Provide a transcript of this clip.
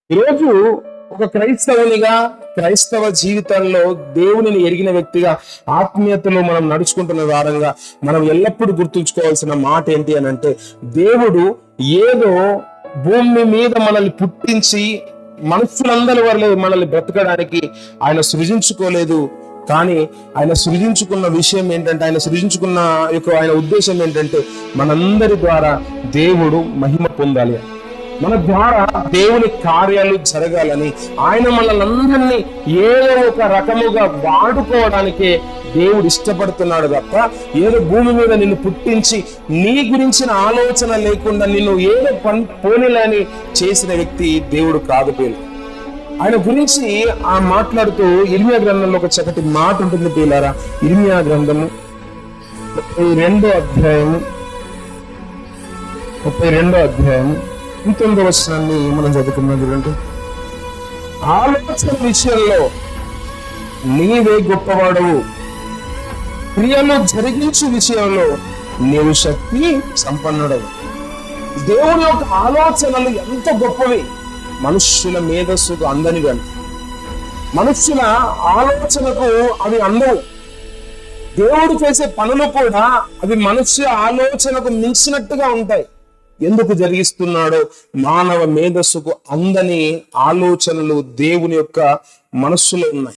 ఈరోజు ఒక క్రైస్తవునిగా క్రైస్తవ జీవితంలో దేవునిని ఎరిగిన వ్యక్తిగా ఆత్మీయతలో మనం నడుచుకుంటున్న వారంగా మనం ఎల్లప్పుడూ గుర్తుంచుకోవాల్సిన మాట ఏంటి అని అంటే, దేవుడు ఏదో భూమి మీద మనల్ని పుట్టించి మనుషులందరి వల్లే మనల్ని బ్రతకడానికి ఆయన సృజించుకోలేదు. కానీ ఆయన సృజించుకున్న విషయం ఏంటంటే, ఆయన ఉద్దేశం ఏంటంటే, మనందరి ద్వారా దేవుడు మహిమ పొందాలి, మన ద్వారా దేవుని కార్యాలు జరగాలని, ఆయన మనల్ని ఏదో ఒక రకముగా వాడుకోవడానికే దేవుడు ఇష్టపడుతున్నాడు తప్ప, ఏదో భూమి మీద నిన్ను పుట్టించి నీ గురించిన ఆలోచన లేకుండా నిన్ను ఏదో పోనీలని చేసిన వ్యక్తి దేవుడు కాదు. ఆయన గురించి మాట్లాడుతూ ఇర్మియా గ్రంథంలో ఒక చక్కటి మాట ఉంటుంది పిల్లారా. ఇర్మియా గ్రంథము 32వ అధ్యాయము 19వ వచనాన్ని మనం చదువుకున్నాం చూడండి. ఆలోచన విషయంలో నీవే గొప్పవాడవు, క్రియలు జరిగించు విషయంలో నీవు శక్తి సంపన్నుడవు. దేవుని యొక్క ఆలోచనలు ఎంత గొప్పవి, మనుష్యుల మేధస్సుకు అందని కానీ, మనుష్యుల ఆలోచనకు అవి అందవు. దేవుడు చేసే పనులు కూడా అవి మనుష్య ఆలోచనకు మించినట్టుగా ఉంటాయి. ఎందుకు జరిగిస్తున్నాడో, మానవ మేధస్సుకు అందని ఆలోచనలు దేవుని యొక్క మనస్సులో ఉన్నాయి.